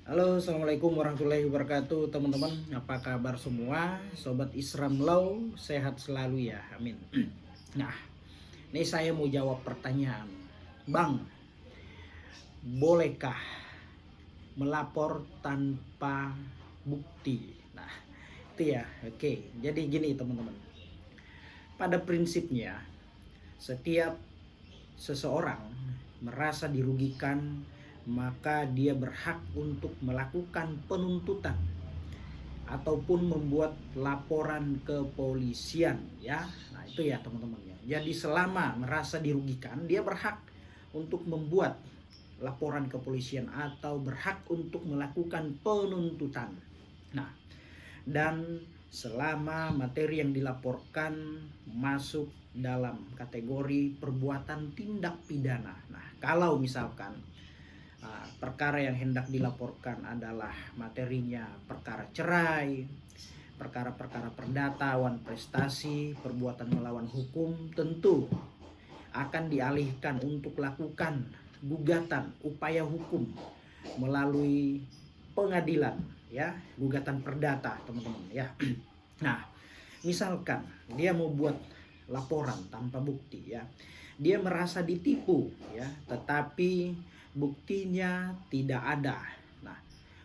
Halo, assalamualaikum warahmatullahi wabarakatuh, teman-teman. Apa kabar semua, sobat Islam Law? Sehat selalu ya, amin. Nah, ini saya mau jawab pertanyaan, Bang. Bolehkah melapor tanpa bukti? Nah, itu ya. Oke, jadi gini teman-teman. Pada prinsipnya, setiap seseorang merasa dirugikan, maka dia berhak untuk melakukan penuntutan ataupun membuat laporan ke polisian ya. Nah, itu ya teman-teman ya. Jadi selama merasa dirugikan, dia berhak untuk membuat laporan ke polisian atau berhak untuk melakukan penuntutan. Nah, dan selama materi yang dilaporkan masuk dalam kategori perbuatan tindak pidana. Nah, kalau misalkan perkara yang hendak dilaporkan adalah materinya perkara cerai, perkara-perkara perdata, wan prestasi, perbuatan melawan hukum, tentu akan dialihkan untuk lakukan gugatan upaya hukum melalui pengadilan ya, gugatan perdata teman-teman ya. Nah, misalkan dia mau buat laporan tanpa bukti ya, dia merasa ditipu ya, tetapi buktinya tidak ada. Nah,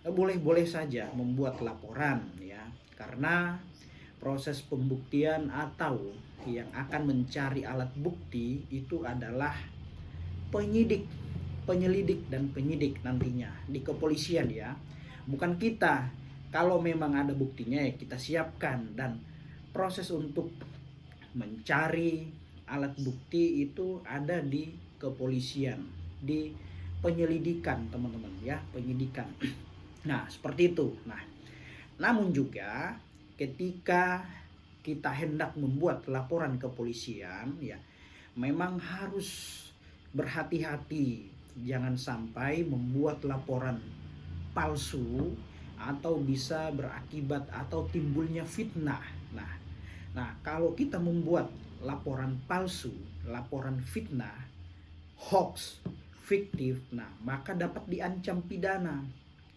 boleh-boleh saja membuat laporan ya, karena proses pembuktian atau yang akan mencari alat bukti itu adalah penyidik, penyelidik dan penyidik nantinya di kepolisian ya. Bukan kita. Kalau memang ada buktinya ya kita siapkan, dan proses untuk mencari alat bukti itu ada di kepolisian, di penyelidikan teman-teman ya, penyidikan. Nah, seperti itu. Nah, namun juga ketika kita hendak membuat laporan kepolisian ya, memang harus berhati-hati, jangan sampai membuat laporan palsu atau bisa berakibat atau timbulnya fitnah. Nah, kalau kita membuat laporan palsu, laporan fitnah, hoax, fiktif, nah maka dapat diancam pidana.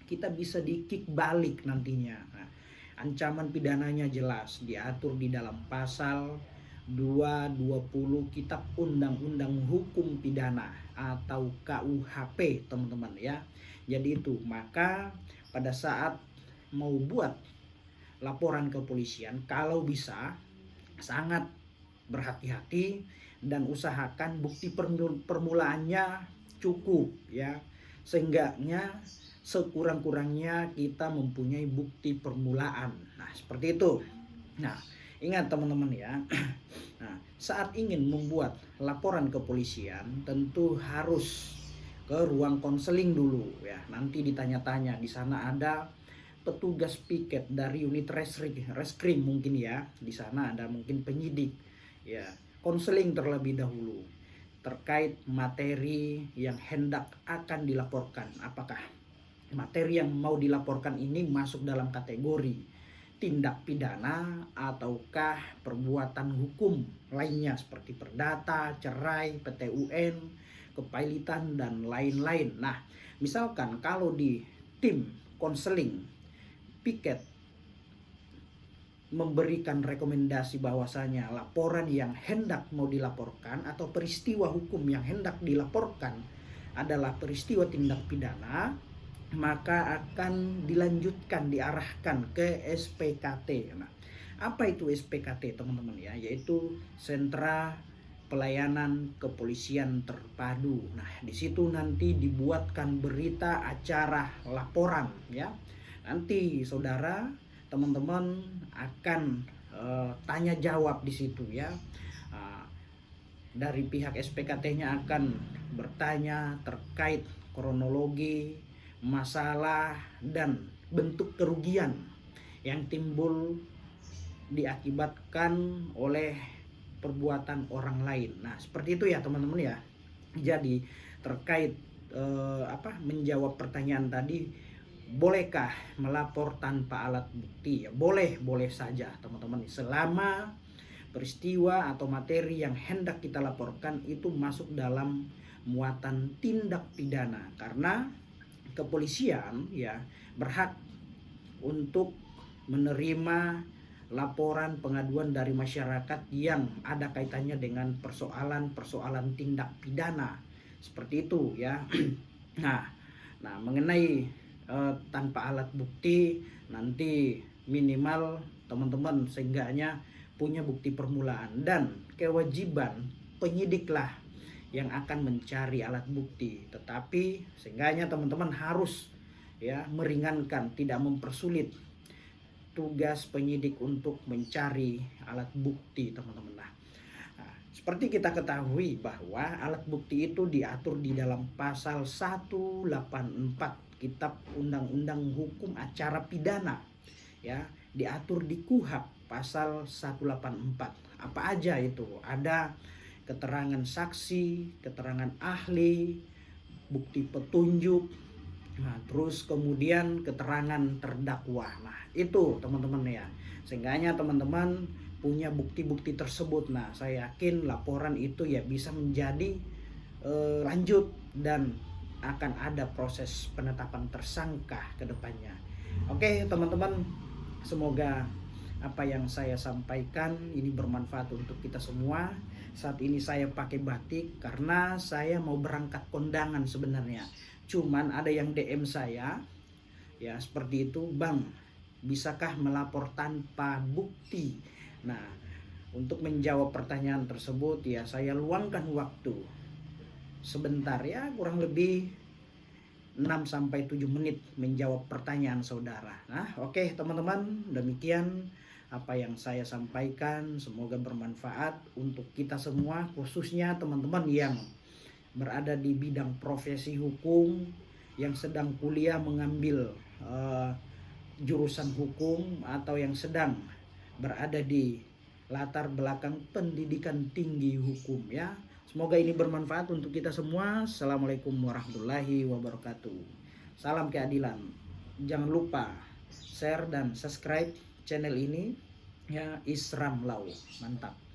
Kita bisa di-kick balik nantinya. Nah, ancaman pidananya jelas diatur di dalam pasal 220 Kitab Undang-Undang Hukum Pidana atau KUHP teman-teman ya. Jadi itu, maka pada saat mau buat laporan kepolisian, kalau bisa sangat berhati-hati dan usahakan bukti permulaannya cukup ya, seenggaknya sekurang-kurangnya kita mempunyai bukti permulaan. Nah, seperti itu. Nah, ingat teman-teman ya. Nah, saat ingin membuat laporan kepolisian tentu harus ke ruang konseling dulu ya. Nanti ditanya-tanya, di sana ada petugas piket dari unit reskrim mungkin ya. Di sana ada mungkin penyidik ya. Konseling terlebih dahulu terkait materi yang hendak akan dilaporkan. Apakah materi yang mau dilaporkan ini masuk dalam kategori tindak pidana ataukah perbuatan hukum lainnya seperti perdata, cerai, PT-UN, kepailitan dan lain-lain. Nah, misalkan kalau di tim konseling piket memberikan rekomendasi bahwasanya laporan yang hendak mau dilaporkan atau peristiwa hukum yang hendak dilaporkan adalah peristiwa tindak pidana, maka akan dilanjutkan, diarahkan ke SPKT. Nah, apa itu SPKT teman-teman ya? Yaitu Sentra Pelayanan Kepolisian Terpadu. Nah, di situ nanti dibuatkan berita acara laporan ya. Nanti saudara, teman-teman akan tanya jawab di situ ya. Dari pihak SPKT-nya akan bertanya terkait kronologi masalah dan bentuk kerugian yang timbul diakibatkan oleh perbuatan orang lain. Nah, seperti itu ya teman-teman ya. Jadi terkait menjawab pertanyaan tadi, bolehkah melapor tanpa alat bukti? Ya, boleh saja teman-teman. Selama peristiwa atau materi yang hendak kita laporkan itu masuk dalam muatan tindak pidana. Karena kepolisian ya berhak untuk menerima laporan pengaduan dari masyarakat yang ada kaitannya dengan persoalan-persoalan tindak pidana seperti itu ya. Nah, mengenai tanpa alat bukti nanti minimal teman-teman seenggaknya punya bukti permulaan, dan kewajiban penyidiklah yang akan mencari alat bukti, tetapi seenggaknya teman-teman harus ya meringankan, tidak mempersulit tugas penyidik untuk mencari alat bukti teman-teman. Nah, seperti kita ketahui bahwa alat bukti itu diatur di dalam pasal 184 Kitab Undang-Undang Hukum Acara Pidana ya, diatur di KUHP pasal 184. Apa aja itu? Ada keterangan saksi, keterangan ahli, bukti petunjuk, nah, terus kemudian keterangan terdakwa. Nah, itu teman-teman ya. Seenggaknya teman-teman punya bukti-bukti tersebut. Nah, saya yakin laporan itu ya bisa menjadi lanjut dan akan ada proses penetapan tersangka ke depannya. Oke, teman-teman, semoga apa yang saya sampaikan ini bermanfaat untuk kita semua. Saat ini saya pakai batik karena saya mau berangkat kondangan sebenarnya. Cuman ada yang DM saya ya seperti itu, "Bang, bisakah melapor tanpa bukti?" Nah, untuk menjawab pertanyaan tersebut ya saya luangkan waktu sebentar ya, kurang lebih 6-7 menit menjawab pertanyaan saudara. Nah, oke teman-teman, demikian apa yang saya sampaikan, semoga bermanfaat untuk kita semua, khususnya teman-teman yang berada di bidang profesi hukum, yang sedang kuliah mengambil jurusan hukum, atau yang sedang berada di latar belakang pendidikan tinggi hukum ya. Semoga ini bermanfaat untuk kita semua. Assalamualaikum warahmatullahi wabarakatuh. Salam keadilan. Jangan lupa share dan subscribe channel ini ya, Isram Law. Mantap.